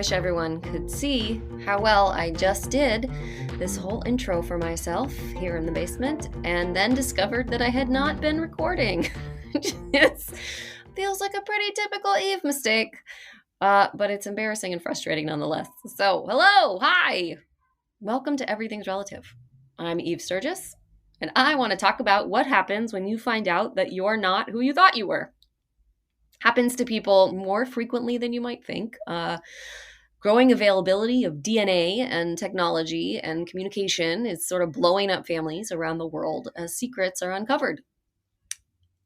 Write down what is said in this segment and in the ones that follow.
wish everyone could see how well I just did this whole intro for myself here in the basement and then discovered that I had not been recording. It feels like a pretty typical Eve mistake, but it's embarrassing and frustrating nonetheless. So, hello, hi, welcome to Everything's Relative. I'm Eve Sturgis, and I want to talk about what happens when you find out that you're not who you thought you were. Happens to people more frequently than you might think. Growing availability of DNA and technology and communication is sort of blowing up families around the world as secrets are uncovered.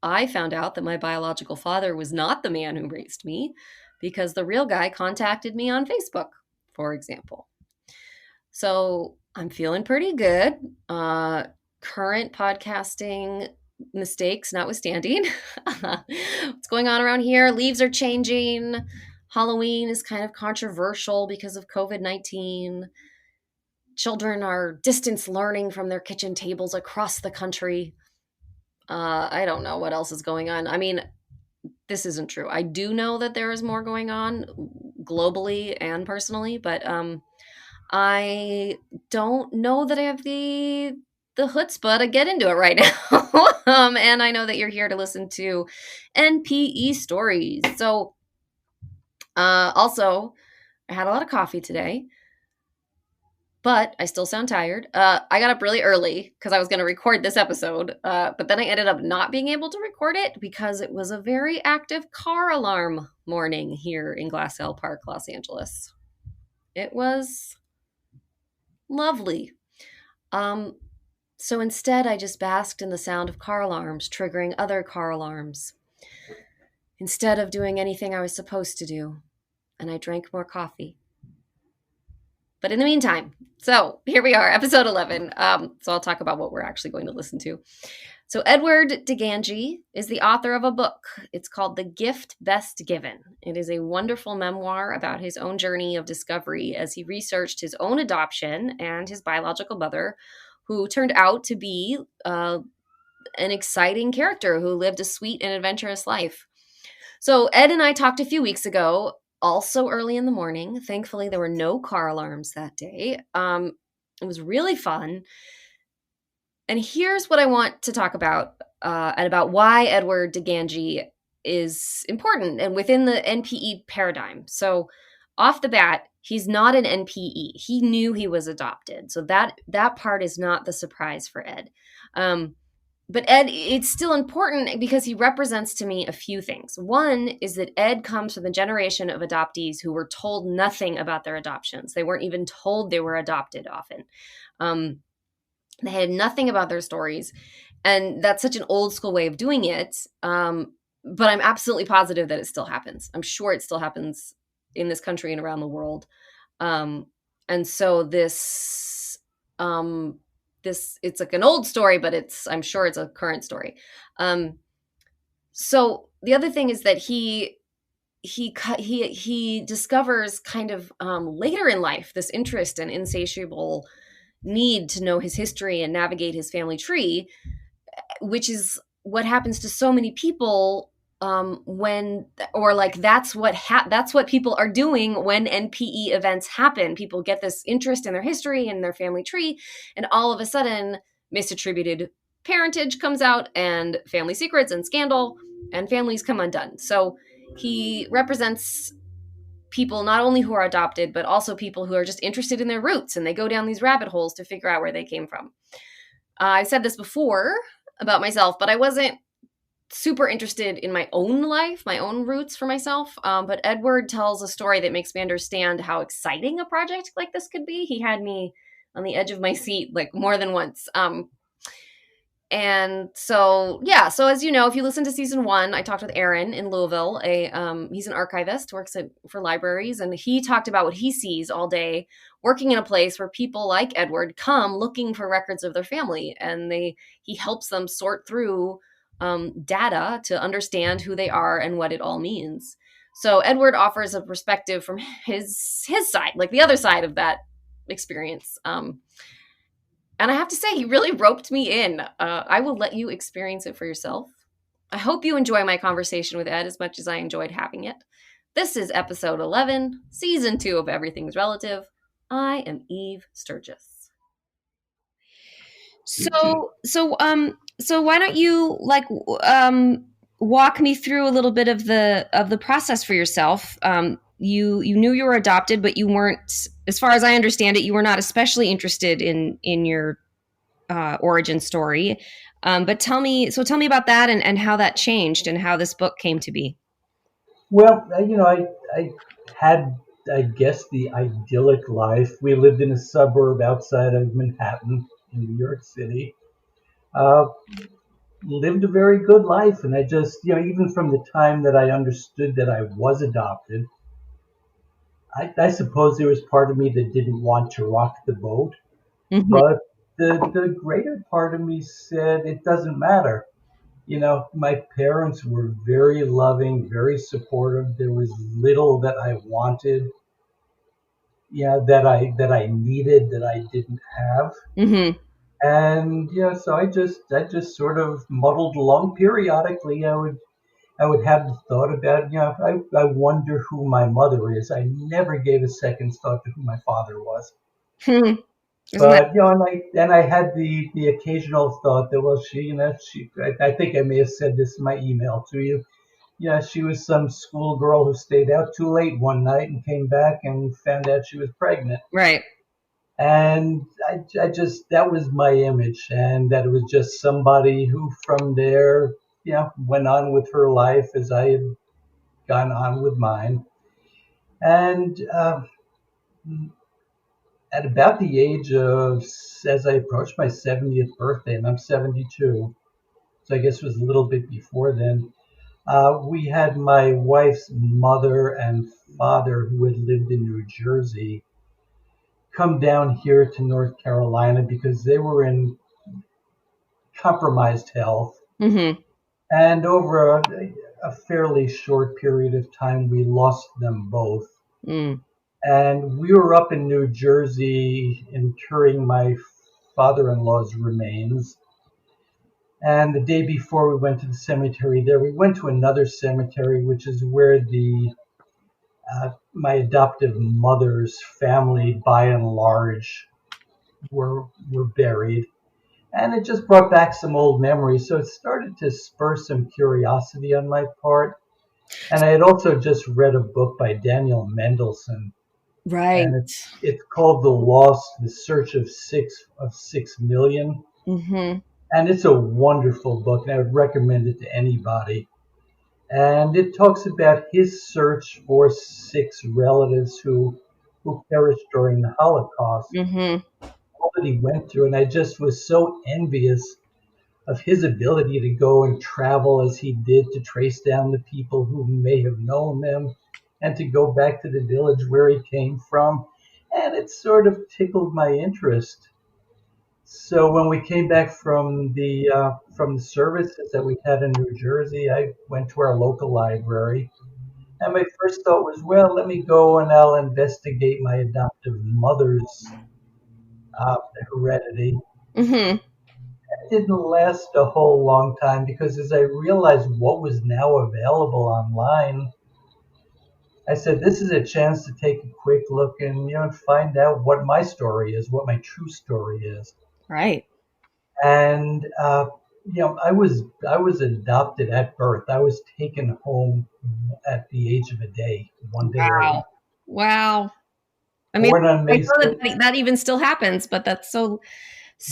I found out that my biological father was not the man who raised me because the real guy contacted me on Facebook, for example. So I'm feeling pretty good. Current podcasting mistakes notwithstanding. What's going on around here? Leaves are changing. Halloween is kind of controversial because of COVID-19. Children are distance learning from their kitchen tables across the country. I don't know what else is going on. I mean, this isn't true. I do know that there is more going on globally and personally, but I don't know that I have the chutzpah to get into it right now. And I know that you're here to listen to NPE stories. So also, I had a lot of coffee today, but I still sound tired. I got up really early because I was going to record this episode, but then I ended up not being able to record it because it was a very active car alarm morning here in Glassell Park, Los Angeles. It was lovely. So instead, I just basked in the sound of car alarms triggering other car alarms instead of doing anything I was supposed to do. And I drank more coffee. But in the meantime, so here we are, episode 11. So I'll talk about what we're actually going to listen to. So Edward DiGangi is the author of a book. It's called The Gift Best Given. It is a wonderful memoir about his own journey of discovery as he researched his own adoption and his biological mother, who turned out to be an exciting character who lived a sweet and adventurous life. So Ed and I talked a few weeks ago, also early in the morning. Thankfully, there were no car alarms that day. It was really fun. And here's what I want to talk about, and about why Edward DiGangi is important and within the NPE paradigm. So off the bat, he's not an NPE. He knew he was adopted. So that part is not the surprise for Ed. But Ed, it's still important because he represents to me a few things. One is that Ed comes from the generation of adoptees who were told nothing about their adoptions. They weren't even told they were adopted often. They had nothing about their stories. And that's such an old school way of doing it. But I'm absolutely positive that it still happens. I'm sure it still happens in this country and around the world. And so this it's like an old story, but I'm sure it's a current story. So the other thing is that he discovers kind of later in life this interest and insatiable need to know his history and navigate his family tree, which is what happens to so many people that's what people are doing when NPE events happen. People get this interest in their history and their family tree, and all of a sudden misattributed parentage comes out and family secrets and scandal, and families come undone. So he represents people not only who are adopted, but also people who are just interested in their roots, and they go down these rabbit holes to figure out where they came from. I said this before about myself, but I wasn't super interested in my own life, my own roots for myself. But Edward tells a story that makes me understand how exciting a project like this could be. He had me on the edge of my seat like more than once. And so, yeah, so as you know, if you listen to season 1, I talked with Aaron in Louisville. He's an archivist, works for libraries, and he talked about what he sees all day working in a place where people like Edward come looking for records of their family, and he helps them sort through data to understand who they are and what it all means. So Edward offers a perspective from his side, like the other side of that experience. And I have to say, he really roped me in. I will let you experience it for yourself. I hope you enjoy my conversation with Ed as much as I enjoyed having it. This is episode 11, season 2 of Everything's Relative. I am Eve Sturgis. So why don't you walk me through a little bit of the process for yourself? You knew you were adopted, but you weren't, as far as I understand it, you were not especially interested in your origin story. But tell me about that and how that changed and how this book came to be. Well, I had, I guess, the idyllic life. We lived in a suburb outside of Manhattan in New York City. Uh, Lived a very good life, and I just, even from the time that I understood that I was adopted, I suppose there was part of me that didn't want to rock the boat, Mm-hmm. but the greater part of me said it doesn't matter. My parents were very loving, very supportive. There was little that I wanted, that I needed that I didn't have. Mm-hmm. And so I just sort of muddled along. Periodically I would have the thought about, I wonder who my mother is. I never gave a second's thought to who my father was. Hmm. Isn't that But and I had the occasional thought that, well, I think I may have said this in my email to you. Yeah, she was some schoolgirl who stayed out too late one night and came back and found out she was pregnant. right? And I just, that was my image, and that it was just somebody who from there, went on with her life as I had gone on with mine. And at about the age of, as I approached my 70th birthday, and I'm 72, so I guess it was a little bit before then, we had my wife's mother and father, who had lived in New Jersey, come down here to North Carolina because they were in compromised health. Mm-hmm. And over a fairly short period of time, we lost them both. Mm. And we were up in New Jersey interring my father in law's remains. And the day before we went to the cemetery there, we went to another cemetery, which is where my adoptive mother's family, by and large, were buried. And it just brought back some old memories. So it started to spur some curiosity on my part. And I had also just read a book by Daniel Mendelsohn, Right. and it's called The Search of 6 million. Mm-hmm. And it's a wonderful book, and I would recommend it to anybody. And it talks about his search for 6 relatives who perished during the Holocaust, Mm-hmm. all that he went through. And I just was so envious of his ability to go and travel as he did, to trace down the people who may have known them, and to go back to the village where he came from. And it sort of tickled my interest. So when we came back from the services that we had in New Jersey, I went to our local library, and my first thought was, well, let me go and I'll investigate my adoptive mother's uh, heredity. Mm-hmm. It didn't last a whole long time, because as I realized what was now available online, I said, this is a chance to take a quick look and find out what my story is, what my true story is. Right. And I was adopted at birth. I was taken home at the age of a day, one day Wow. old. Wow. I mean, Born on I May know 7th. that even still happens, but that's so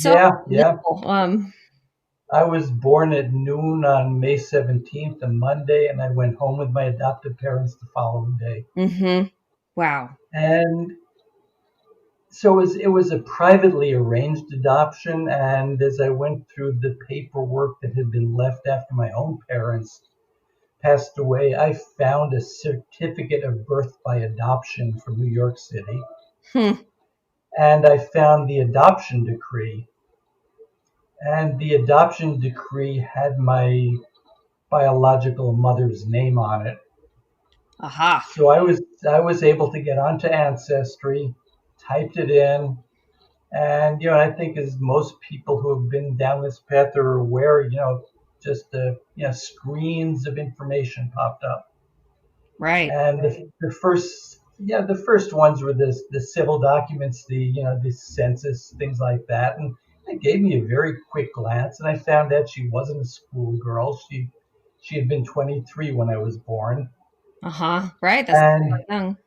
Yeah, yeah. little. I was born at noon on May 17th, a Monday, and I went home with my adoptive parents the following day. Mm-hmm. Wow. And so it was a privately arranged adoption. And as I went through the paperwork that had been left after my own parents passed away, I found a certificate of birth by adoption from New York City. Hmm. And I found the adoption decree. And the adoption decree had my biological mother's name on it. Aha. So I was able to get onto Ancestry, typed it in, and I think, as most people who have been down this path are aware, just the screens of information popped up. Right. And the first ones were the civil documents, the census, things like that. And it gave me a very quick glance, and I found out she wasn't a schoolgirl. She had been 23 when I was born. Uh-huh. Right. That's And young.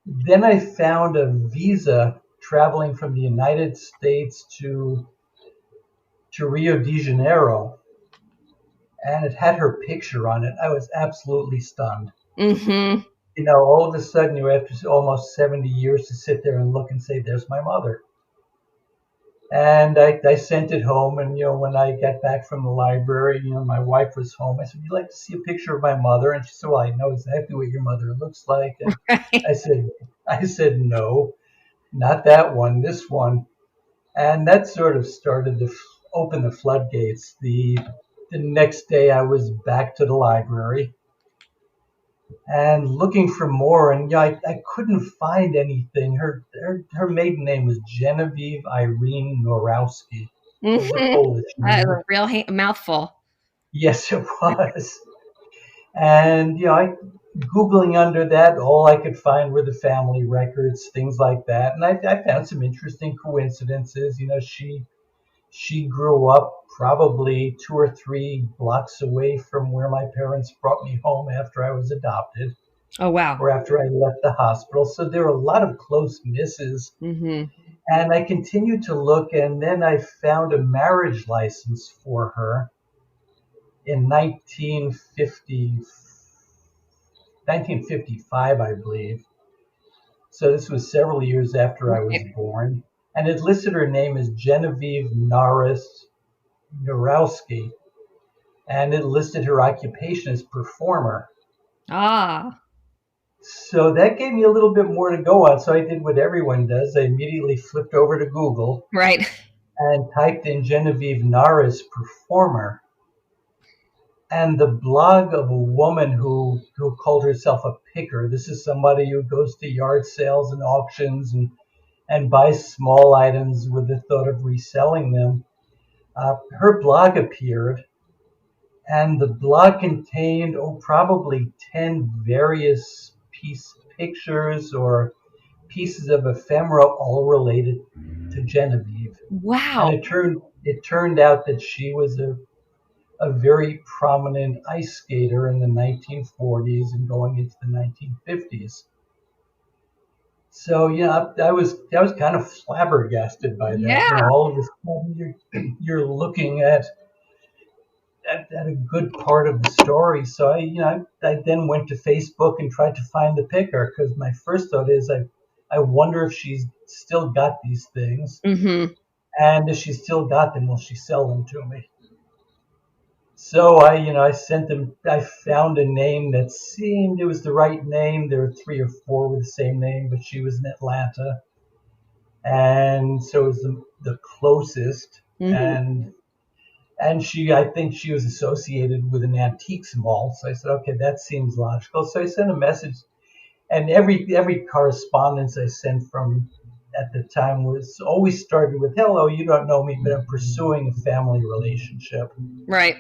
then I found a visa traveling from the United States to Rio de Janeiro, and it had her picture on it. I was absolutely stunned. Mm-hmm. All of a sudden, you have almost 70 years to sit there and look and say, "There's my mother." And I sent it home, and when I got back from the library, my wife was home. I said, "Would you like to see a picture of my mother?" And she said, "Well, I know exactly what your mother looks like." And Right. I said, "I said no, not that one, this one." And that sort of started to open the floodgates. The next day, I was back to the library and looking for more, and I couldn't find anything. Her maiden name was Genevieve Irene Norowski. It was a Mm-hmm. Polish That is name. a real mouthful. Yes, it was. And I googling under that, all I could find were the family records, things like that. And I found some interesting coincidences. She grew up probably 2 or 3 blocks away from where my parents brought me home after I was adopted, Oh, wow. or after I left the hospital. So there were a lot of close misses. Mm-hmm. And I continued to look, and then I found a marriage license for her in 1955, I believe. So this was several years after I was Right. born. And it listed her name as Genevieve Norris Norowski, and it listed her occupation as performer. Ah, So that gave me a little bit more to go on. So I did what everyone does. I immediately flipped over to Google right. and typed in Genevieve Norris performer. And the blog of a woman who called herself a picker. This is somebody who goes to yard sales and auctions and buys small items with the thought of reselling them. Her blog appeared, and the blog contained probably 10 various pictures or pieces of ephemera, all related to Genevieve. And Wow. it turned out that she was a very prominent ice skater in the 1940s and going into the 1950s. So I was kind of flabbergasted by that. Yeah. All of a sudden you're looking at a good part of the story. So I then went to Facebook and tried to find the picker, because my first thought is I wonder if she's still got these things, Mm-hmm. and if she still got them, will she sell them to me? So I sent them. I found a name that seemed it was the right name. There were 3 or 4 with the same name, but she was in Atlanta, and so it was the closest. Mm-hmm. And I think she was associated with an antiques mall. So I said, okay, that seems logical. So I sent a message, and every correspondence I sent from at the time was always started with, "Hello, you don't know me, but I'm pursuing a family relationship. Right.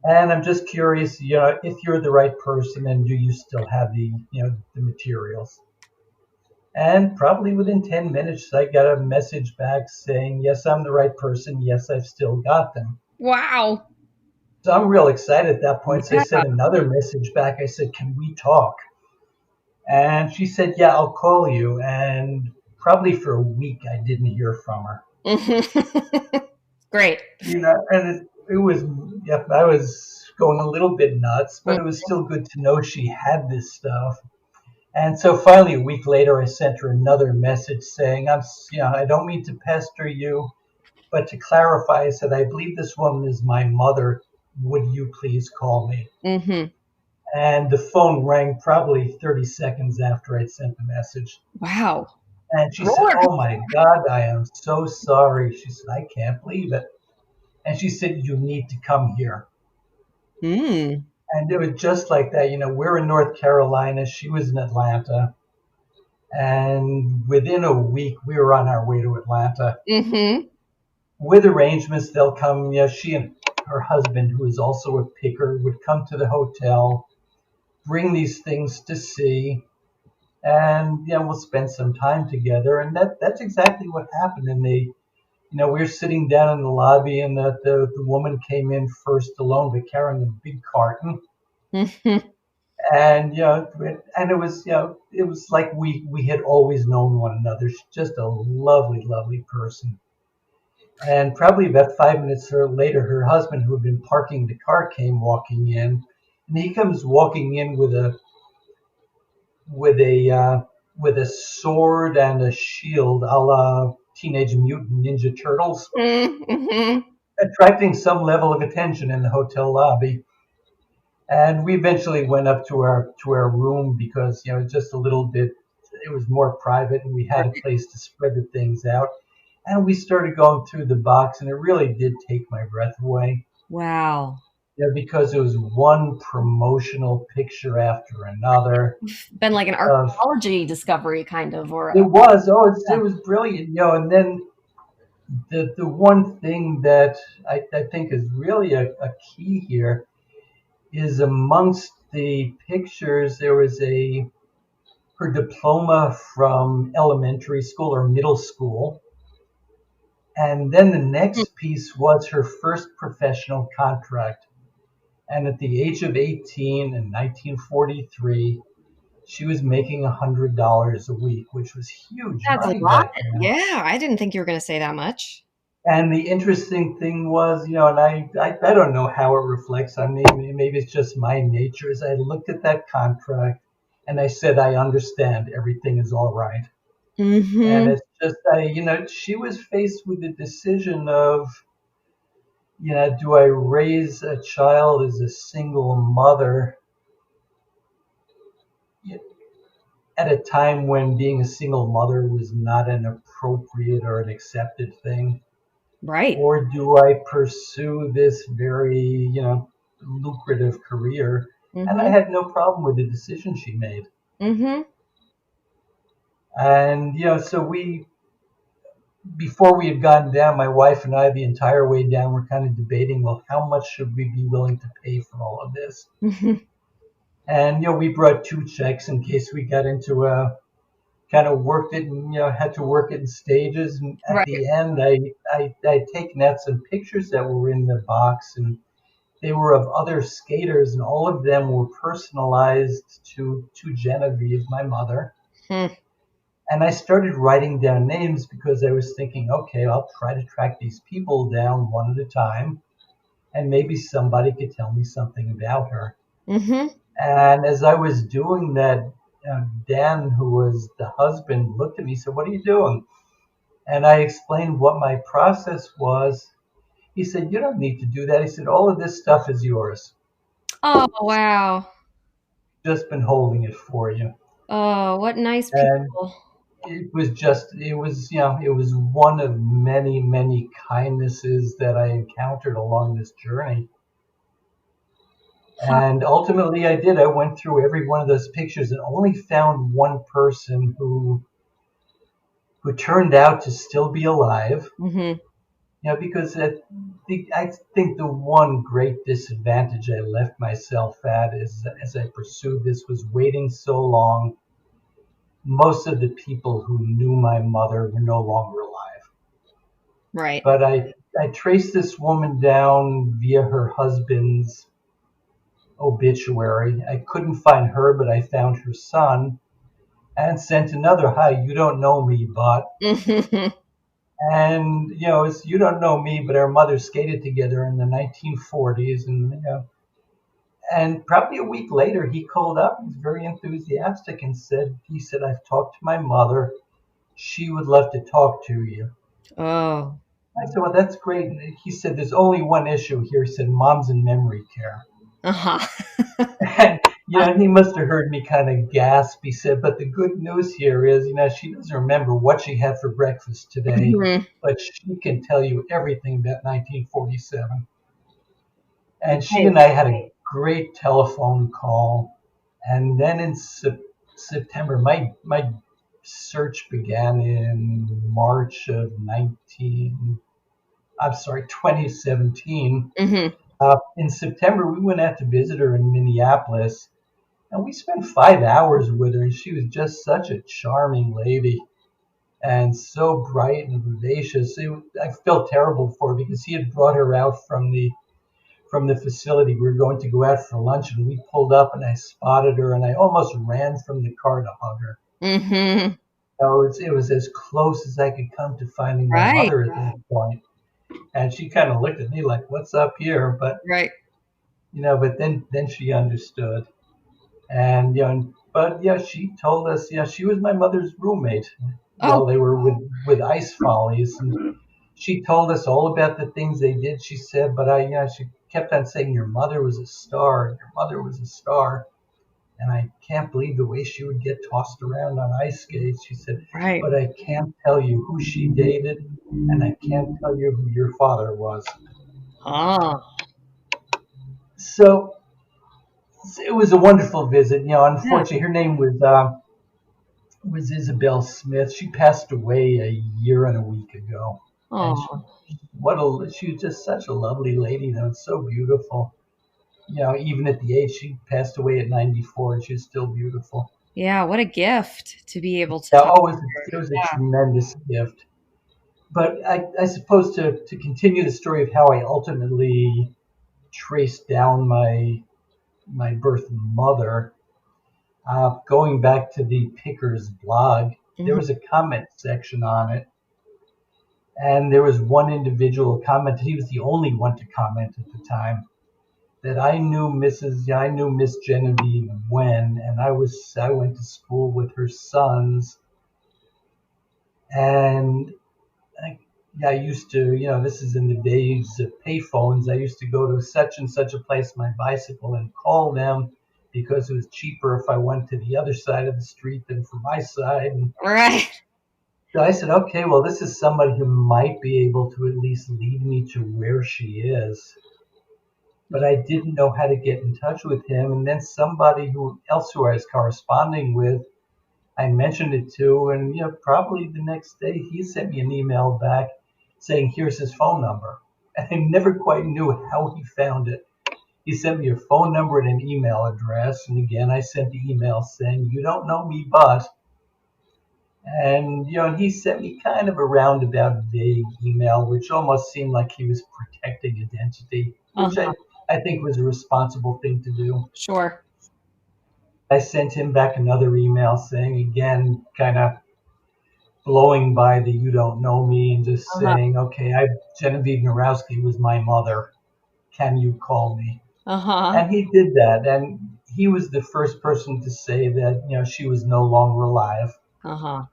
And I'm just curious, if you're the right person, and do you still have the materials?" And probably within 10 minutes, I got a message back saying, "Yes, I'm the right person. Yes, I've still got them." Wow. So I'm real excited at that point. So I Yeah. sent another message back. I said, "Can we talk?" And she said, "Yeah, I'll call you." And probably for a week, I didn't hear from her. Mm-hmm. Great. And it was, yeah, I was going a little bit nuts, but Mm. it was still good to know she had this stuff. And so finally, a week later, I sent her another message saying, I don't mean to pester you, but to clarify, I said, I believe this woman is my mother. Would you please call me? Mm-hmm. And the phone rang probably 30 seconds after I'd sent the message. Wow. And she said, Lord. "Oh my God, I am so sorry." She said, "I can't believe it." And she said, "You need to come here." Mm. And it was just like that. We're in North Carolina. She was in Atlanta. And within a week, we were on our way to Atlanta. Mm-hmm. With arrangements, they'll come. She and her husband, who is also a picker, would come to the hotel. bring these things to see, and we'll spend some time together. And that's exactly what happened. And we were sitting down in the lobby, and the woman came in first alone, but carrying a big carton. Mhm. And it was like we had always known one another. She's just a lovely, lovely person. And probably about 5 minutes later, her husband, who had been parking the car, came walking in, and he comes walking in with a uh, with a sword and a shield, a la Teenage Mutant Ninja Turtles, Mhm. attracting some level of attention in the hotel lobby. And we eventually went up to our room because just a little bit, it was more private, and we had a place to spread the things out. And we started going through the box, and it really did take my breath away. Wow. Because it was one promotional picture after another Been like an of archaeology discovery kind of, or it a, was yeah. it was brilliant, and then the one thing that I think is really a key here is amongst the pictures there was a her diploma from elementary school or middle school, and then the next piece was her first professional contract. And at the age of 18 in 1943, she was making $100 a week, which was huge That's a money lot. back then. Yeah, I didn't think you were going to say that much. And the interesting thing was, and I don't know how it reflects on me. Maybe it's just my nature. Is I looked at that contract and I said, I understand everything is all right. And Mm-hmm. it's just, she was faced with the decision of, do I raise a child as a single mother at a time when being a single mother was not an appropriate or an accepted thing? Right. Or do I pursue this very, lucrative career? And I Mm-hmm. had no problem with the decision she made. Mm-hmm. And, so before we had gotten down, my wife and I, the entire way down, were kind of debating, well, how much should we be willing to pay for all of this? Mm-hmm. And, we brought two checks in case we got into a kind of worked it and had to work it in stages. And at Right. the end, I'd taken out some pictures that were in the box, and they were of other skaters, and all of them were personalized to Genevieve, my mother. Hmm. And I started writing down names because I was thinking, okay, I'll try to track these people down one at a time, and maybe somebody could tell me something about her. Mm-hmm. And as I was doing that, Dan, who was the husband, looked at me and said, "What are you doing?" And I explained what my process was. He said, "You don't need to do that." He said, "All of this stuff is yours. Oh, wow. Just been holding it for you." Oh, what nice And people. it was one of many, many kindnesses that I encountered along this journey. Huh. And ultimately I did. I went through every one of those pictures and only found one person who turned out to still be alive. Mm-hmm. Because I think the one great disadvantage I left myself at is as I pursued this was waiting so long. Most of the people who knew my mother were no longer alive. Right. But I traced this woman down via her husband's obituary. I couldn't find her, but I found her son and sent another, "Hi, you don't know me, but," Mm-hmm. and it's, "You don't know me, but our mothers skated together in the 1940s," and probably a week later he called up. He was very enthusiastic and said, "I've talked to my mother. She would love to talk to you." Oh. I said, "Well, that's great." And he said, "There's only one issue here." He said, "Mom's in memory care." Uh-huh. And he must have heard me kind of gasp. He said, "But the good news here is, she doesn't remember what she had for breakfast today, Mhm. but she can tell you everything about 1947." And she Nice. and I had a great telephone call. And then in September, my search began in March of 2017. Mhm. In September, we went out to visit her in Minneapolis, And we spent 5 hours with her, and she was just such a charming lady and so bright and vivacious. I felt terrible for her because he had brought her out from the facility. We were going to go out for lunch, and we pulled up, and I spotted her, and I almost ran from the car to hug her. Mm-hmm. So it was as close as I could come to finding my Right. mother at that point. And she kind of looked at me like, "What's up here?" But Right. but then she understood. And but yeah, she told us, she was my mother's roommate Oh, while they were with Ice Follies, and she told us all about the things they did. She said, but she kept on saying, "Your mother was a star. Your mother was a star." And I can't believe the way she would get tossed around on ice skates. She said, right. "But I can't tell you who she dated, and I can't tell you who your father was." Oh, So it was a wonderful visit. yeah. Unfortunately, her name was Isabel Smith. She passed away a year and a week ago, and Oh, she was just such a lovely lady, though, and so beautiful. Even at the age she passed away at 94, and she's still beautiful. yeah. What a gift to be able to Yeah, talk to it her. was a Yeah. tremendous gift. But I suppose to continue the story of how I ultimately traced down my birth mother, going back to the Pickers blog, there Mhm. was a comment section on it, and there was one individual commented. He was the only one to comment at the time that I knew Miss Genevieve when, and I went to school with her sons, and I, yeah, I used to, this is in the days of payphones. I used to go to such and such a place on my bicycle and call them because it was cheaper if I went to the other side of the street than for my side. And Right. so I said, okay, well, this is somebody who might be able to at least lead me to where she is. But I didn't know how to get in touch with him. And then somebody who I was corresponding with, I mentioned it to, and probably the next day he sent me an email back saying, "Here's his phone number." And I never quite knew how he found it. He sent me a phone number and an email address, and again I sent the email saying, "You don't know me, but," and he sent me kind of a roundabout, vague email, which almost seemed like he was protecting identity, which Uh-huh. I think was a responsible thing to do. Sure. I sent him back another email saying, again, kind of blowing by the "you don't know me" and just Uh-huh. saying, "Okay, Genevieve Narowski was my mother. Can you call me?" Uh-huh. And he did that, and he was the first person to say that she was no longer alive. Uh-huh.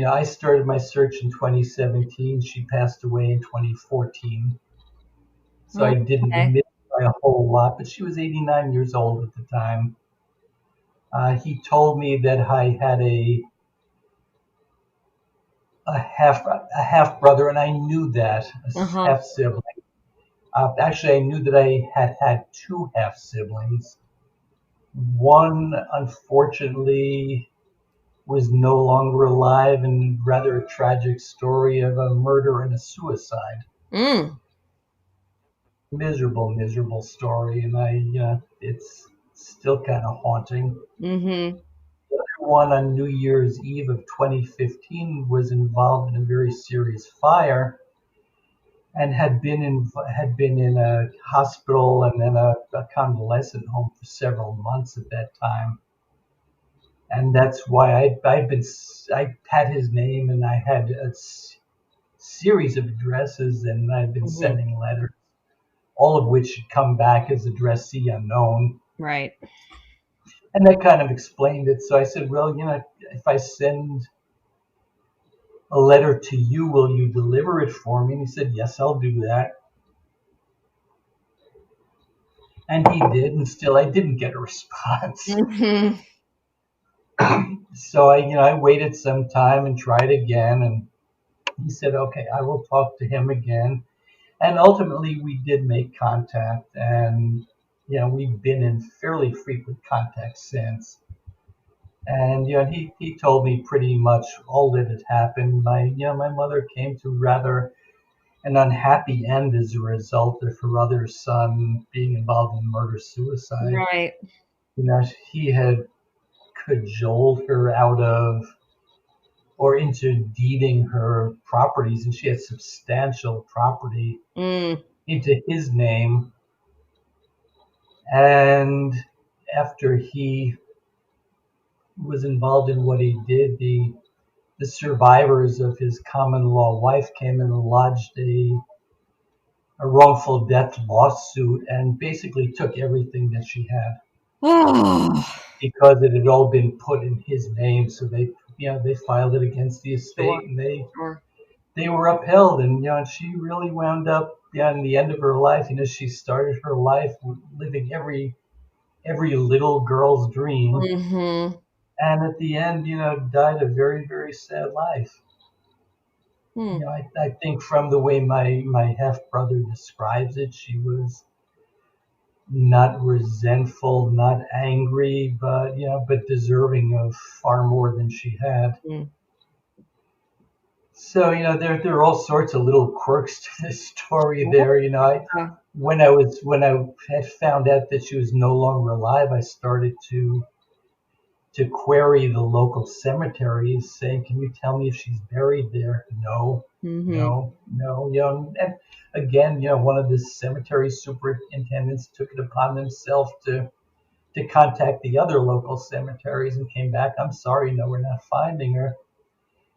I started my search in 2017. She passed away in 2014, so I didn't Okay. miss by a whole lot. But she was 89 years old at the time. He told me that I had a half brother, and I knew that, a Uh-huh. half sibling. Actually, I knew that I had two half siblings. One, unfortunately, was no longer alive, and rather a tragic story of a murder and a suicide. Mm. Miserable, miserable story, and it's still kind of haunting. Mm-hmm. The other one on New Year's Eve of 2015 was involved in a very serious fire and had been in a hospital and then a convalescent home for several months at that time. And that's why I had his name, and I had a series of addresses, and I've been Mm-hmm. sending letters, all of which should come back as addressee unknown. Right. And that kind of explained it. So I said, well, if I send a letter to you, will you deliver it for me? And he said, yes, I'll do that. And he did, and still I didn't get a response. Mm-hmm. So I waited some time and tried again, and he said, okay, I will talk to him again. And ultimately, we did make contact, and we've been in fairly frequent contact since. And he told me pretty much all that had happened. My mother came to rather an unhappy end as a result of her other son being involved in murder suicide. Right. he had cajoled her out of or into deeding her properties, and she had substantial property Mm. into his name. And after he was involved in what he did, the survivors of his common law wife came and lodged a wrongful death lawsuit and basically took everything that she had Oh, because it had all been put in his name. So they filed it against the sure, estate, and sure. they were upheld. And and she really wound up, in the end of her life, she started her life living every little girl's dream, Mm-hmm. and at the end, died a very, very sad life. Hmm. I think from the way my half brother describes it, she was not resentful, not angry, but but deserving of far more than she had. Mm. So there are all sorts of little quirks to this story. Sure. There, I when I had found out that she was no longer alive, I started to query the local cemeteries, saying, "Can you tell me if she's buried there?" No, Mm-hmm. no, no. And again, one of the cemetery superintendents took it upon himself to contact the other local cemeteries and came back. "I'm sorry, no, we're not finding her."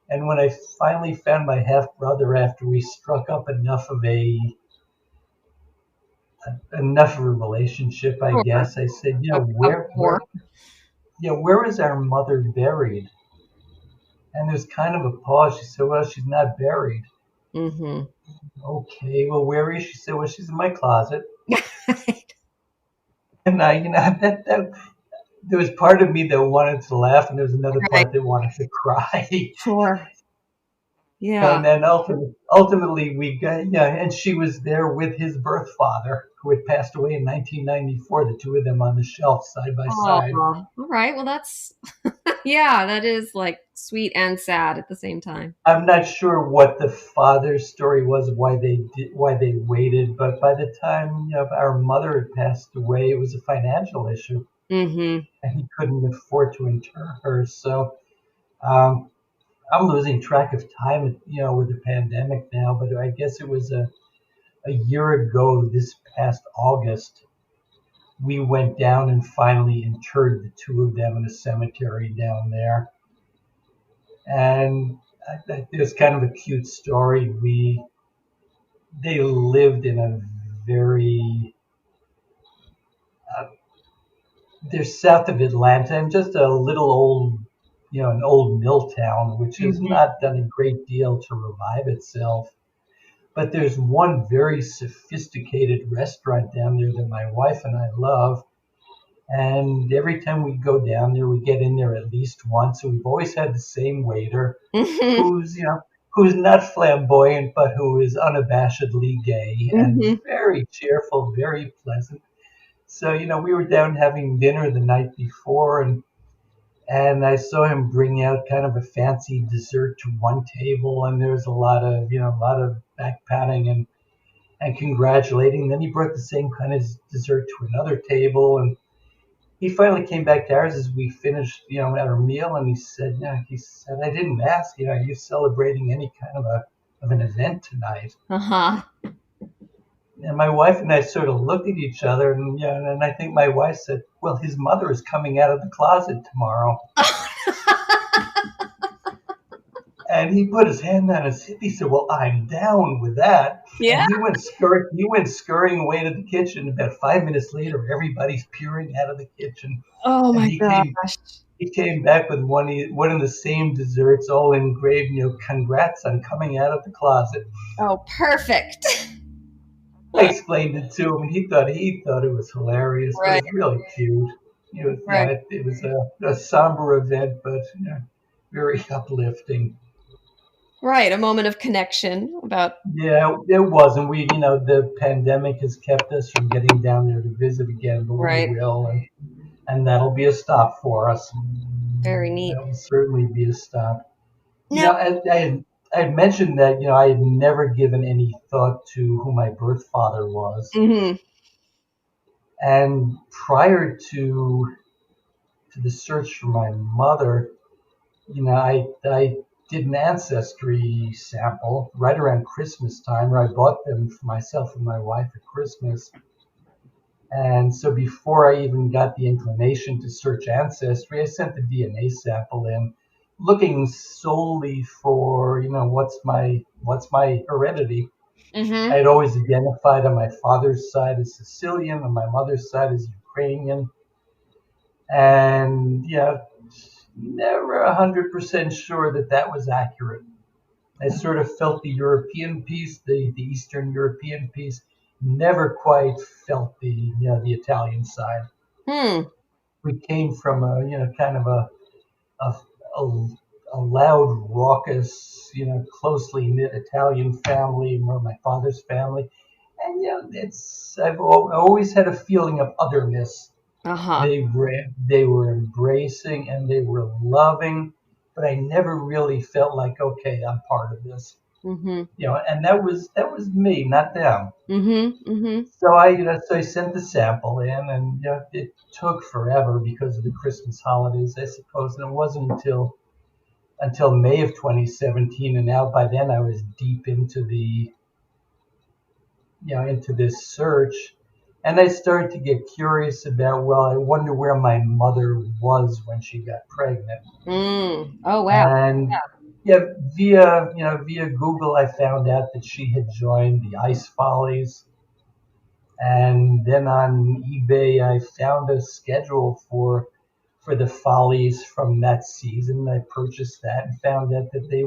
And when I finally found my half brother after we struck up enough of a relationship, I Sure. guess, I said, A where war. where is our mother buried? And there's kind of a pause. She said, "Well, she's not buried." Mm-hmm. "Okay, well, where is she?" She said, "Well, she's in my closet." And that there was part of me that wanted to laugh, and there was another Right. part that wanted to cry. Sure. Yeah. And then ultimately we got, yeah, and she was there with his birth father, who had passed away in 1994. The two of them on the shelf side by Oh, side. all right. Well, that's yeah, that is like sweet and sad at the same time. I'm not sure what the father's story was, why they waited, but by the time our mother had passed away, it was a financial issue, Mm-hmm. and he couldn't afford to inter her. So um, I'm losing track of time, with the pandemic now. But I guess it was a year ago, this past August, we went down and finally interred the two of them in a cemetery down there. And it was kind of a cute story. They lived in a very uh, they're south of Atlanta and just a little old, an old mill town, which has Mm-hmm. not done a great deal to revive itself. But there's one very sophisticated restaurant down there that my wife and I love. And every time we go down there, we get in there at least once. And we've always had the same waiter, Mm-hmm. who's who's not flamboyant, but who is unabashedly gay and Mm-hmm. very cheerful, very pleasant. So we were down having dinner the night before, and I saw him bring out kind of a fancy dessert to one table, and there was a lot of back patting and congratulating. Then he brought the same kind of dessert to another table, and he finally came back to ours as we finished, our meal, and he said, "Yeah," he said, "I didn't ask, are you celebrating any kind of an event tonight?" Uh-huh. And my wife and I sort of looked at each other, and I think my wife said, "Well, his mother is coming out of the closet tomorrow." And he put his hand on his hip. He said, "Well, I'm down with that." And Yeah. he went scurrying away to the kitchen. About 5 minutes later, everybody's peering out of the kitchen, Oh and my he came gosh. he came back with one of the same desserts, all engraved, "Congrats on coming out of the closet." Oh, perfect. I explained it to him, and he thought it was hilarious, but it Right. was really cute. Right. It was a somber event, but very uplifting. Right. A moment of connection about Yeah, it was, and the pandemic has kept us from getting down there to visit again, but we right. will, and that'll be a stop for us. Very neat. That will certainly be a stop. Now, I had mentioned that I had never given any thought to who my birth father was, mhm. and prior to to the search for my mother, I did an ancestry sample right around Christmas time, where I bought them for myself and my wife at Christmas. And so before I even got the inclination to search ancestry, I sent the DNA sample in, looking solely for, what's my heredity. I Mm-hmm. had always identified on my father's side as Sicilian, on my mother's side as Ukrainian, and yeah, never 100% sure that that was accurate. I sort of felt the European piece, the Eastern European piece, never quite felt the Italian side. Hmm. We came from a kind of a, a, a loud, raucous, closely knit Italian family, more my father's family, and I always had a feeling of otherness. Uh-huh. They were embracing and they were loving, but I never really felt like, okay, I'm part of this. Mm-hmm. And that was me, not them. Mm-hmm. Mm-hmm. So I sent the sample in, and it took forever because of the Christmas holidays, I suppose, and it wasn't until May of 2017, and now by then I was deep into this search, and I started to get curious about, well, I wonder where my mother was when she got pregnant. Mm. Oh wow. And yeah, via Google, I found out that she had joined the Ice Follies. And then on eBay, I found a schedule for the Follies from that season. I purchased that and found out that they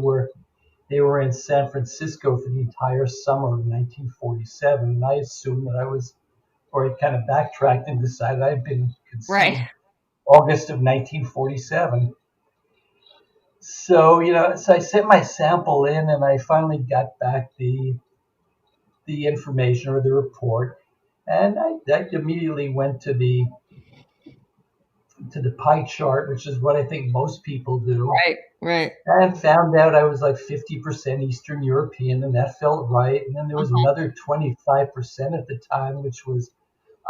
were in San Francisco for the entire summer of 1947. And I assumed that or I kind of backtracked and decided I'd been Right. conceived August of 1947. So I sent my sample in, and I finally got back the information or the report, and I immediately went to the pie chart, which is what I think most people do, Right. Right. and found out I was like 50% Eastern European, and that felt right. And then there was Uh-huh. another 25% at the time, which was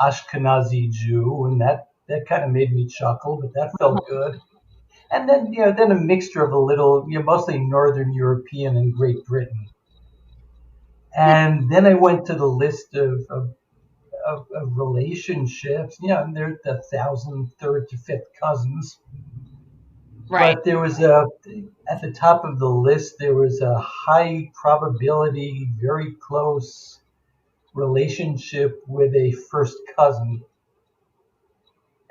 Ashkenazi Jew, and that kind of made me chuckle, but that felt good. And then a mixture of a little, mostly Northern European and Great Britain. And then I went to the list of relationships, and they're the thousand third to fifth cousins. Right. But at the top of the list, there was a high probability, very close relationship with a first cousin.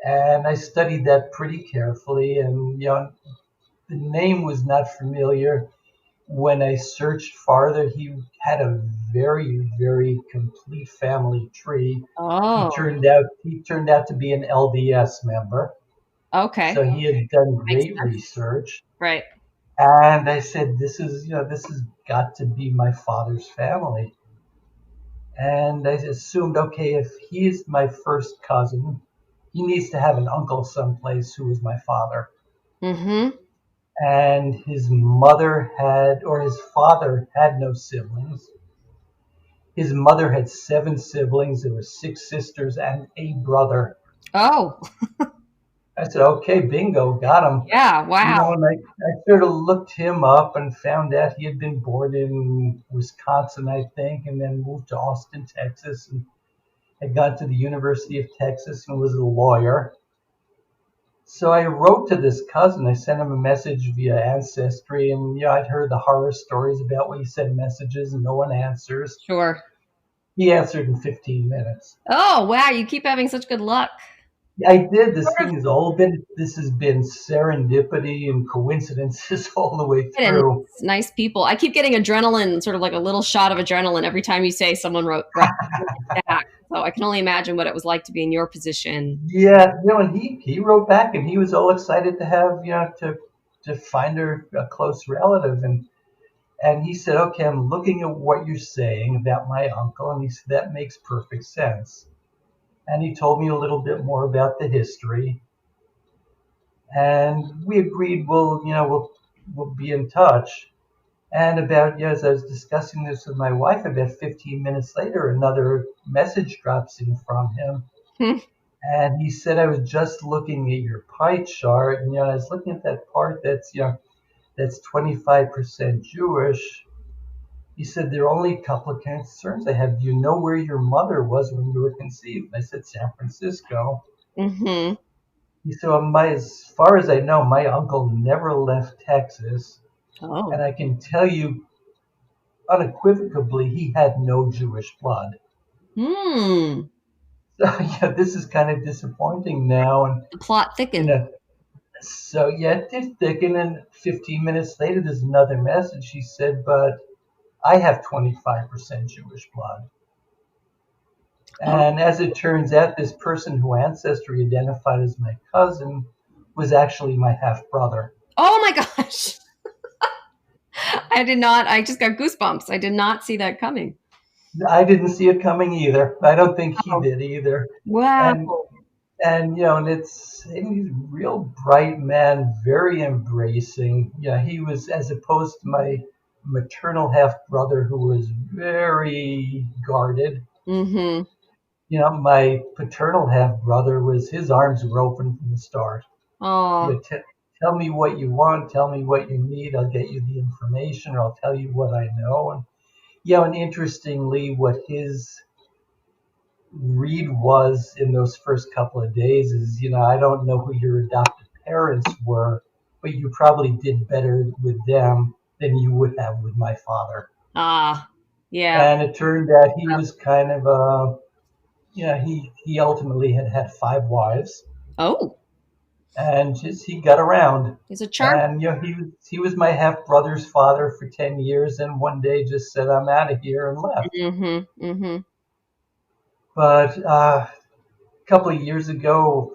And I studied that pretty carefully, and the name was not familiar. When I searched farther, he had a very, very complete family tree. He Oh. turned out he turned out to be an LDS member, Okay. so he had done Makes great sense. research. Right. And I said, this has got to be my father's family. And I assumed, okay, if he's my first cousin, he needs to have an uncle someplace who was my father. Mm-hmm. And his father had no siblings. His mother had 7 siblings. There were 6 sisters and a brother. Oh. I said, okay, bingo, got him. Yeah. Wow. And I sort of looked him up and found out he had been born in Wisconsin, I think, and then moved to Austin, Texas, and had gone to the University of Texas and was a lawyer. So I wrote to this cousin. I sent him a message via Ancestry, and I'd heard the horror stories about when you send messages and no one answers. Sure. He answered in 15 minutes. Oh wow. You keep having such good luck. I did. This Sort of thing has all been. This has been serendipity and coincidences all the way and through. nice people. I keep getting adrenaline, sort of like a little shot of adrenaline every time you say someone wrote back. So I can only imagine what it was like to be in your position. Yeah, and he wrote back, and he was all excited to have to find a close relative, and he said, okay, I'm looking at what you're saying about my uncle, and he said that makes perfect sense. And he told me a little bit more about the history, and we agreed we'll be in touch. And as I was discussing this with my wife, about 15 minutes later, another message drops in from him. Hmm. And he said, I was just looking at your pie chart, and I was looking at that part that's 25% Jewish. He said, there are only a couple of concerns I have. Do you know where your mother was when you were conceived? I said, San Francisco. Mm-hmm. He said, well, as far as I know, my uncle never left Texas. And Oh. I can tell you unequivocally, he had no Jewish blood. Hmm. So, yeah, this is kind of disappointing now. And, The plot you thickens. know, so yeah, it did thicken. And 15 minutes later, there's another message. She said, but I have 25% Jewish blood. Oh. And as it turns out, this person who Ancestry identified as my cousin was actually my half brother. Oh my gosh. I did not. I just got goosebumps. I did not see that coming. I didn't see it coming either. I don't think he Wow. did either. Wow. And and he's a real bright man, very embracing. Yeah, he was, as opposed to my maternal half brother who was very guarded. Mm-hmm. My paternal half brother was, his arms were open from the start. Oh. You tell me what you want, tell me what you need, I'll get you the information, or I'll tell you what I know. And interestingly, what his read was in those first couple of days is, I don't know who your adopted parents were, but you probably did better with them than you would have with my father. Ah. Yeah. And it turned out he was kind of he ultimately had five wives, Oh. and just he got around. He's a charm. And he was my half brother's father for 10 years, and one day just said, I'm out of here, and left. Mm-hmm. Mm-hmm. Of But a couple of years ago,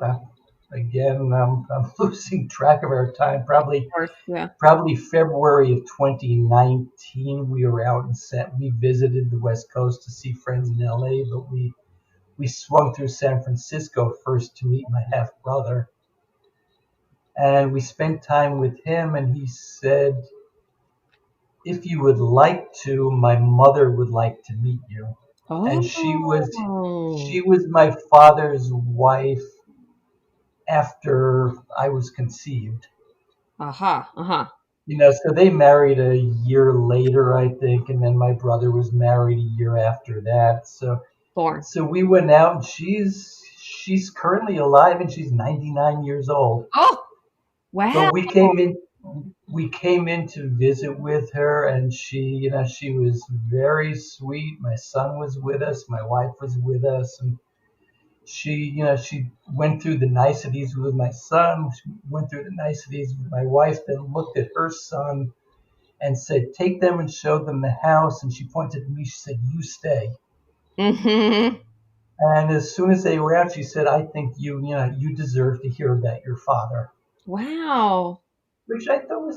again, I'm losing track of our time. Probably course. Yeah. probably February of 2019, we were out and we visited the West Coast to see friends in LA, but we swung through San Francisco first to meet my half brother, and we spent time with him. And he said, if you would like to, my mother would like to meet you. And she Oh. was my father's wife after I was conceived. Aha. Uh-huh. So they married a year later, I think, and then my brother was married a year after that. So Born. so we went out, and she's currently alive, and she's 99 years old. Oh. But Wow. we came in to visit with her, and she was very sweet. My son was with us, my wife was with us, and she went through the niceties with my son. She went through the niceties with my wife, then looked at her son and said, take them and show them the house. And she pointed to me, she said, you stay. Mm-hmm. And as soon as they were out, she said, I think you deserve to hear about your father. Wow. Which I thought was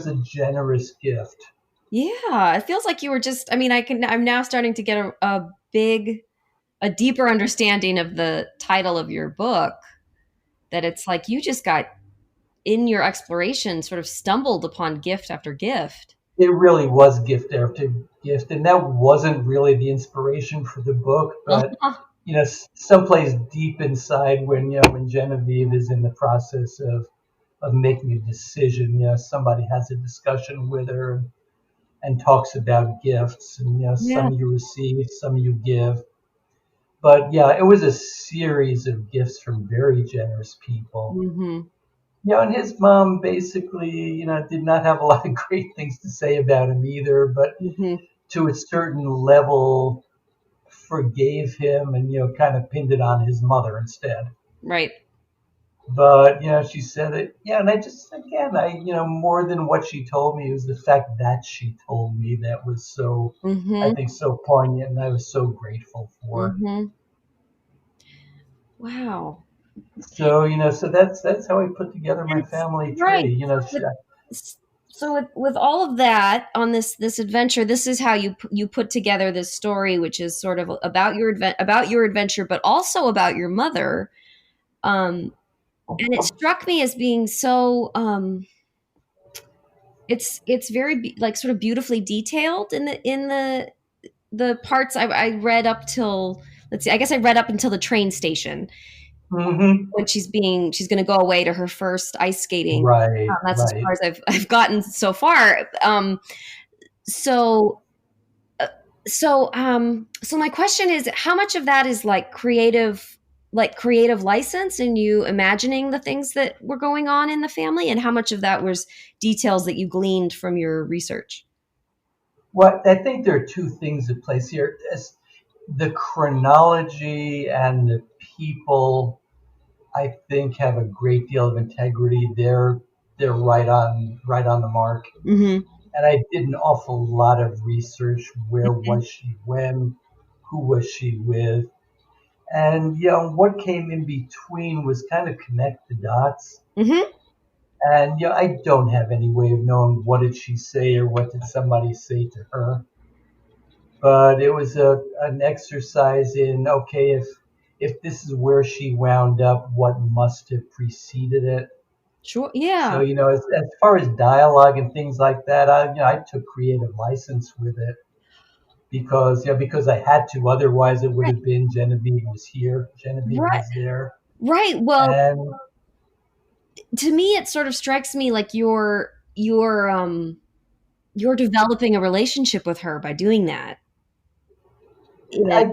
a generous gift. Yeah. It feels like you were just, I mean, I'm now starting to get a deeper understanding of the title of your book, that it's like you just got in your exploration sort of stumbled upon gift after gift. It really was gift after gift, and that wasn't really the inspiration for the book. But Uh-huh. someplace deep inside, when Genevieve is in the process of making a decision, somebody has a discussion with her, and talks about gifts, and Yeah. some you receive, some you give. But yeah, it was a series of gifts from very generous people. Mm-hmm. And his mom basically, did not have a lot of great things to say about him either, but Mm-hmm. to a certain level forgave him, and kind of pinned it on his mother instead. Right. But she said that, yeah, and I just, again, more than what she told me, it was the fact that she told me that was so, I Mm-hmm. think, so poignant, and I was so grateful for. Mm-hmm. Wow. So that's how I put together my And family right. tree. With, with all of that on this adventure, this is how you put together this story, which is sort of about your adventure, but also about your mother. Um, and it struck me as being so it's very like sort of beautifully detailed in the parts I read up till let's see, I guess I read up until the train station Hmm. when she's going to go away to her first ice skating. Right, That's as right. far as I've gotten so far. So uh, so my question is, how much of that is like creative license and you imagining the things that were going on in the family, and how much of that was details that you gleaned from your research? Well, I think there are two things at place here. The chronology and the people, I think, have a great deal of integrity. They're right on the mark. Mm-hmm. And I did an awful lot of research. Where Mm-hmm. was she when? Who was she with? And what came in between was kind of connect the dots. Mm-hmm. And I don't have any way of knowing what did she say or what did somebody say to her. But it was an exercise in, okay, if this is where she wound up, what must have preceded it. Sure. So Yeah. as far as dialogue and things like that, I took creative license with it because I had to. Otherwise, it would Right. have been Genevieve was here, Genevieve Right. was there, Right. Well, and to me, it sort of strikes me like you're developing a relationship with her by doing that. It, I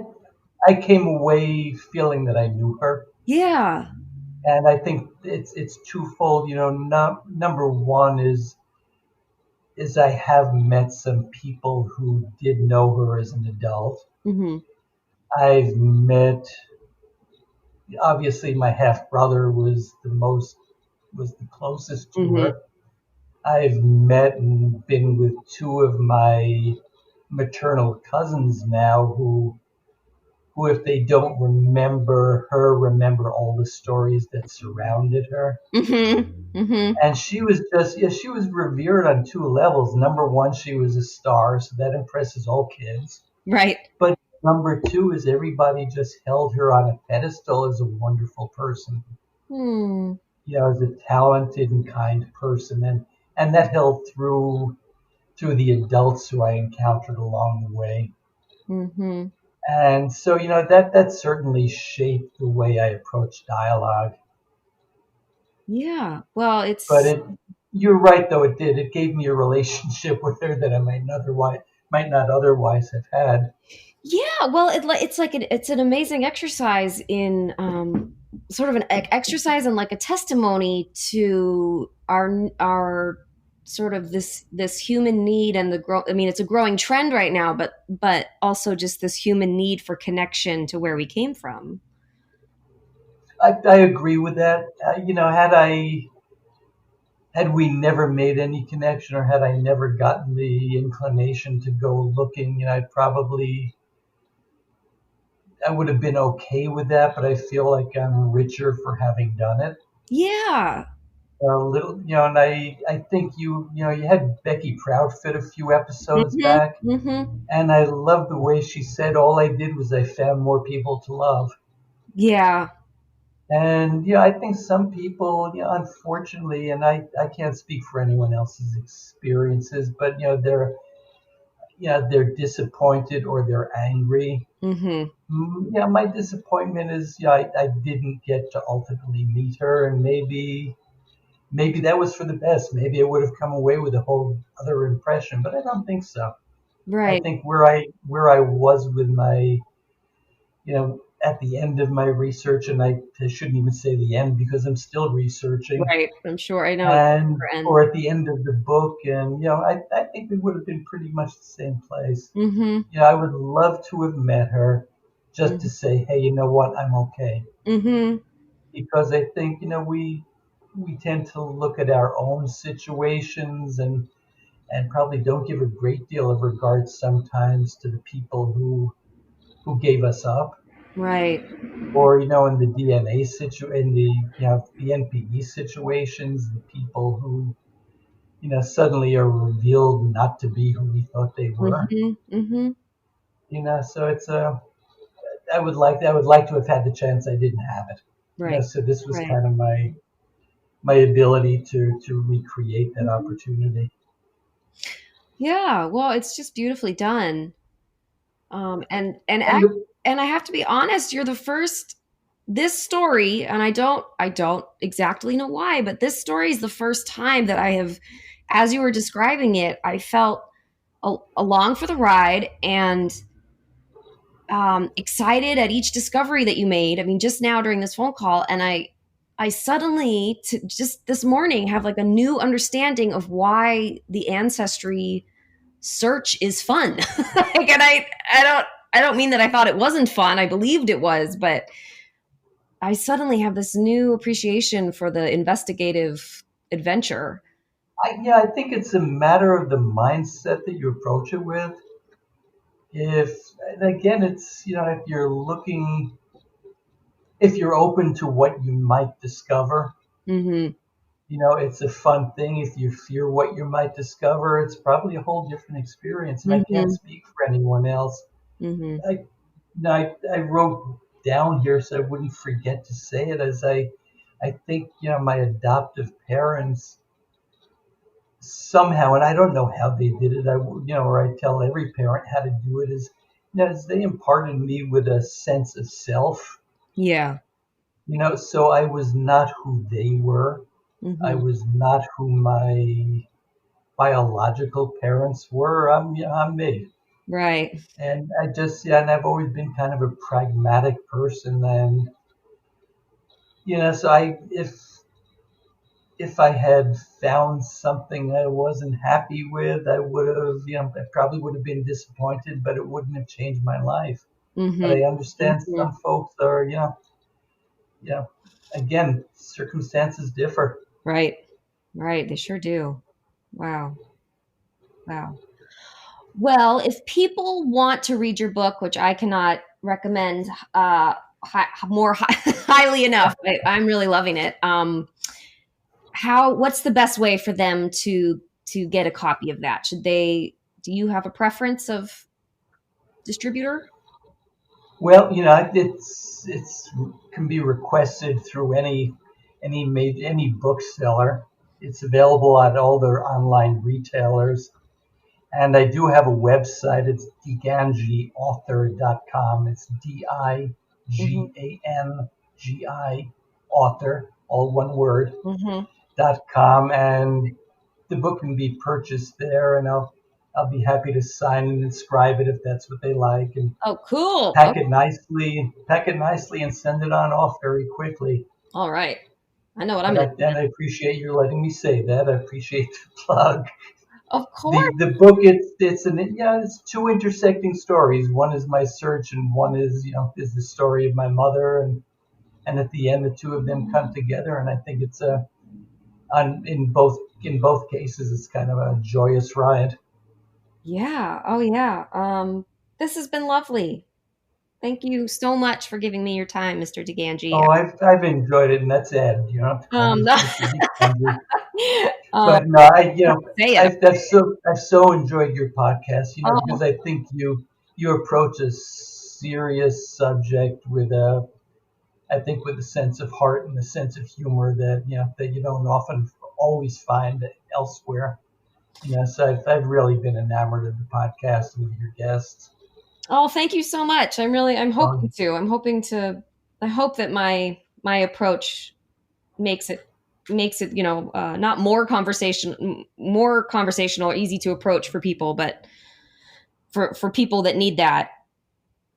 I came away feeling that I knew her. yeah. And I think it's twofold. Number one is I have met some people who did know her as an adult. Mm-hmm. I've met, obviously, my half brother was the closest to Mm-hmm. her. I've met and been with two of my maternal cousins now who if they don't remember her, remember all the stories that surrounded her. Mm-hmm. Mm-hmm. And she was just, yeah, she was revered on two levels. Number one, she was a star, so that impresses all kids. Right. But number two is everybody just held her on a pedestal as a wonderful person, Hmm. as a talented and kind person, and that held through the adults who I encountered along the way. Mm-hmm. And so, that certainly shaped the way I approach dialogue. Yeah. Well, But it's you're right though, it did. It gave me a relationship with her that I might not otherwise have had. yeah. Well, it's like it's an amazing exercise in sort of an exercise and like a testimony to our sort of this human need and the grow. I mean, it's a growing trend right now, but also just this human need for connection to where we came from. I agree with that. Had we never made any connection, or had I never gotten the inclination to go looking, I would have been okay with that. But I feel like I'm richer for having done it. Yeah. A little, and I think you had Becky Proudfit a few episodes Mm-hmm. back, Mm-hmm. and I love the way she said, "All I did was I found more people to love." Yeah. And I think some people, unfortunately, and I can't speak for anyone else's experiences, but they're disappointed or they're angry. Mm-hmm. Yeah, my disappointment is I didn't get to ultimately meet her, and maybe that was for the best. Maybe I would have come away with a whole other impression, but I don't think so. I Right. think where I was with my at the end of my research, and I shouldn't even say the end because I'm still researching, Right. I'm sure. I know it and never ends. or at the end of the book, and I think we would have been pretty much the same place. Mm-hmm. I would love to have met her just to say, hey, you know what, I'm okay, Mm-hmm. because I think we tend to look at our own situations and probably don't give a great deal of regard sometimes to the people who gave us up, Right. or in the DNA in the NPE situations, the people who suddenly are revealed not to be who we thought they were. Mm-hmm. Mm-hmm. So it's I would like to have had the chance. I didn't have it. Right. So this was Right. kind of my ability to recreate that Mhm. opportunity. Yeah. Well, it's just beautifully done. And And and I have to be honest, you're the first this story, and I don't exactly know why, but this story is the first time that I have, as you were describing it, I felt along for the ride and excited at each discovery that you made. I mean, just now during this phone call, and I suddenly, just this morning, have like a new understanding of why the ancestry search is fun. Like, and I don't mean that I thought it wasn't fun. I believed it was, but I suddenly have this new appreciation for the investigative adventure. Yeah, I think it's a matter of the mindset that you approach it with. If, and again, it's, if you're looking, if you're open to what you might discover, Mm-hmm. it's a fun thing. If you fear what you might discover, it's probably a whole different experience. And I can't Mm-hmm. speak for anyone else. Mm-hmm. I, I wrote down here so I wouldn't forget to say it, as I think, my adoptive parents somehow, and I don't know how they did it. Or I tell every parent how to do it, is, as they imparted me with a sense of self. Yeah. So I was not who they were. I Mm-hmm. was not who my biological parents were. I'm me. Right. And I just, yeah, and I've always been kind of a pragmatic person. And, so if I had found something I wasn't happy with, I would have, I probably would have been disappointed, but it wouldn't have changed my life. But Mm-hmm. I understand Mm-hmm. some folks are, you know, again, circumstances differ. Right. Right. They sure do. Wow. Wow. Well, if people want to read your book, which I cannot recommend highly enough, I'm really loving it. What's the best way for them to get a copy of that? Should they? Do you have a preference of distributor? Well, it's can be requested through any bookseller. It's available at all their online retailers. And I do have a website. It's DiGangiAuthor.com. It's Mm-hmm. DiGangi author, all one word, Mm-hmm. .com. And the book can be purchased there, and I'll be happy to sign and inscribe it if that's what they like, and Oh, cool. pack Okay. it nicely, and send it on off very quickly. All right. I know what I'm But going to do. I appreciate you letting me say that. I appreciate the plug. Of course. The book, it's two intersecting stories. One is my search, and one is is the story of my mother, and at the end the two of them come together, and I think it's a in both cases it's kind of a joyous ride. Yeah. Oh, yeah. This has been lovely. Thank you so much for giving me your time, Mr. DeGangi. Oh, I've enjoyed it, and that's Ed. You don't have to call Um, me Mr. DiGangi. um, But no, say it. I've so enjoyed your podcast. Oh, Because I think you approach a serious subject with a I think with a sense of heart and a sense of humor that that you don't often always find elsewhere. So I've really been enamored of the podcast and of your guests. oh, thank you so much. I'm hoping So, to. I hope that my approach makes it not more conversational, easy to approach for people, but for people that need that,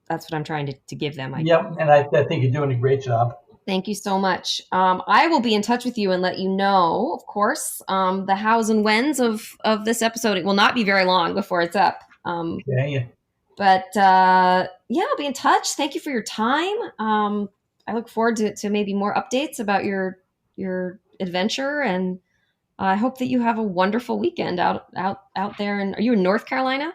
that's what I'm trying to give them. yep, and I think you're doing a great job. Thank you so much. I will be in touch with you and let you know, of course, the hows and whens of this episode. It will not be very long before it's up. Okay. But yeah, I'll be in touch. Thank you for your time. I look forward to maybe more updates about your adventure, and I hope that you have a wonderful weekend out there. And are you in North Carolina?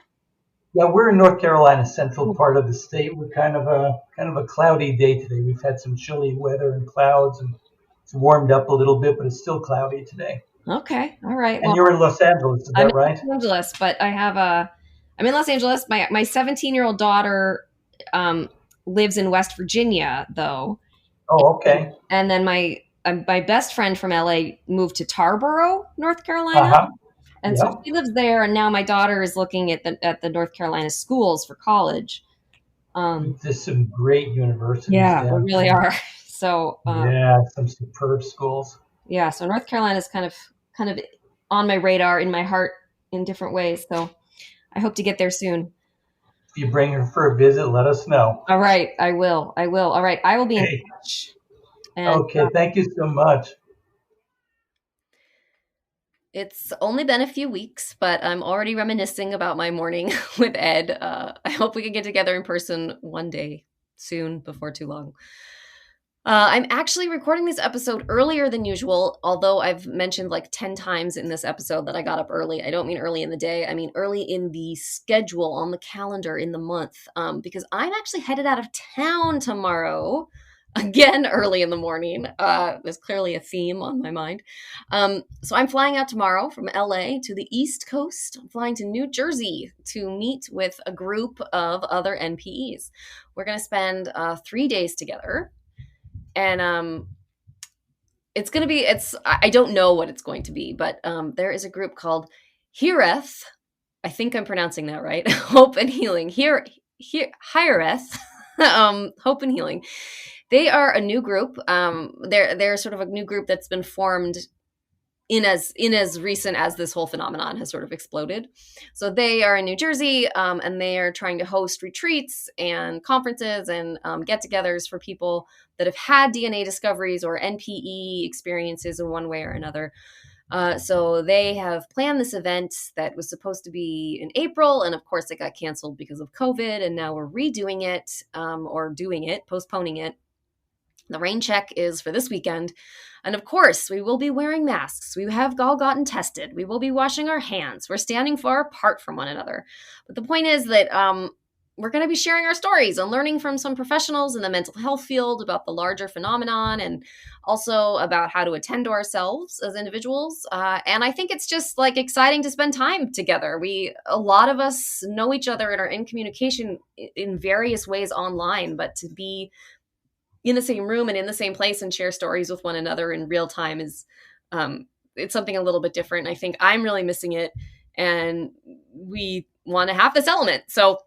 Yeah, we're in North Carolina, central part of the state. We're kind of a cloudy day today. We've had some chilly weather and clouds, and it's warmed up a little bit, but it's still cloudy today. Okay, all right. And Well, you're in Los Angeles, is I'm that in right? Los Angeles, but I'm in Los Angeles. My 17-year-old daughter um, lives in West Virginia, though, Oh, okay. and then my best friend from LA moved to Tarboro, North Uh Carolina, huh. and so Yep. she lives there. And now my daughter is looking at the North Carolina schools for college. There's some great universities Yeah, there down really here. are. So Yeah, some superb schools. yeah, so North Carolina is kind of on my radar, in my heart, in different ways. So I hope to get there soon. If you bring her for a visit, let us know. All right, I will. I will. All right, I will be in Hey, touch. And okay, thank you so much. it's only been a few weeks, but I'm already reminiscing about my morning with Ed. I hope we can get together in person one day soon, before too long. I'm actually recording this episode earlier than usual, although I've mentioned like 10 times in this episode that I got up early. I don't mean early in the day, I mean early in the schedule on the calendar in the month, because I'm actually headed out of town tomorrow. Again, early in the morning. There's clearly a theme on my mind. So I'm flying out tomorrow from LA to the East Coast. I'm flying to New Jersey to meet with a group of other NPEs. We're going to spend 3 days together. And it's going to be, I don't know what it's going to be, but there is a group called Hireth. I think I'm pronouncing that right. Hope and Healing. Hireth. Hope and Healing. They are a new group. They're sort of a new group that's been formed in as recent as this whole phenomenon has sort of exploded. So they are in New Jersey, and they are trying to host retreats and conferences and get-togethers for people that have had DNA discoveries or NPE experiences in one way or another. So they have planned this event that was supposed to be in April, and of course it got canceled because of COVID, and now we're redoing it, or doing it, postponing it. The rain check is for this weekend. And of course, we will be wearing masks. We have all gotten tested. We will be washing our hands. We're standing far apart from one another. But the point is that we're going to be sharing our stories and learning from some professionals in the mental health field about the larger phenomenon, and also about how to attend to ourselves as individuals. And I think it's just like exciting to spend time together. A lot of us know each other and are in communication in various ways online, but to be in the same room and in the same place and share stories with one another in real time is it's something a little bit different. I think I'm really missing it, and we want to have this element. So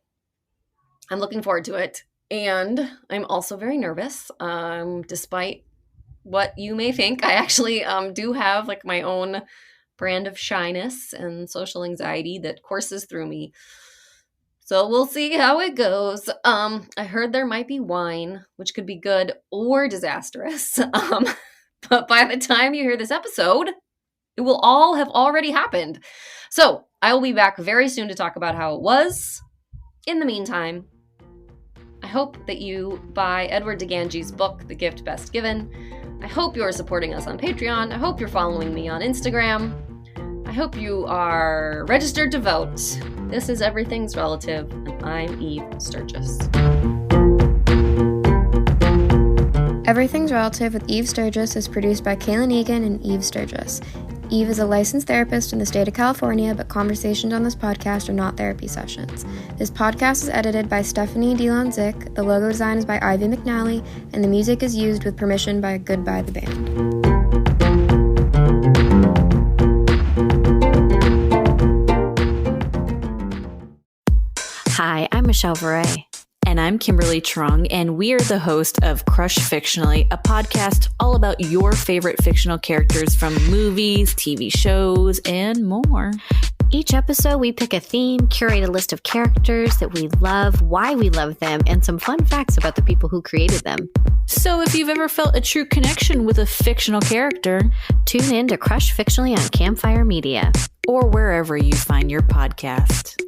I'm looking forward to it. And I'm also very nervous, despite what you may think. I actually do have like my own brand of shyness and social anxiety that courses through me. So we'll see how it goes. I heard there might be wine, which could be good or disastrous. But by the time you hear this episode, it will all have already happened. So I will be back very soon to talk about how it was. In the meantime, I hope that you buy Edward DiGangi's book, The Gift Best Given. I hope you're supporting us on Patreon. I hope you're following me on Instagram. I hope you are registered to vote. This is Everything's Relative, and I'm Eve Sturgis. Everything's Relative with Eve Sturgis is produced by Kaylin Egan and Eve Sturgis. Eve is a licensed therapist in the state of California, but conversations on this podcast are not therapy sessions. This podcast is edited by Stephanie DeLonzik, the logo design is by Ivy McNally, and the music is used with permission by Goodbye the Band. Hi, I'm Michelle Varay. And I'm Kimberly Trung, and we are the host of Crush Fictionally, a podcast all about your favorite fictional characters from movies, TV shows, and more. Each episode, we pick a theme, curate a list of characters that we love, why we love them, and some fun facts about the people who created them. So if you've ever felt a true connection with a fictional character, tune in to Crush Fictionally on Campfire Media. Or wherever you find your podcast.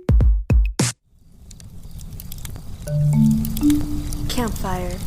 Campfire.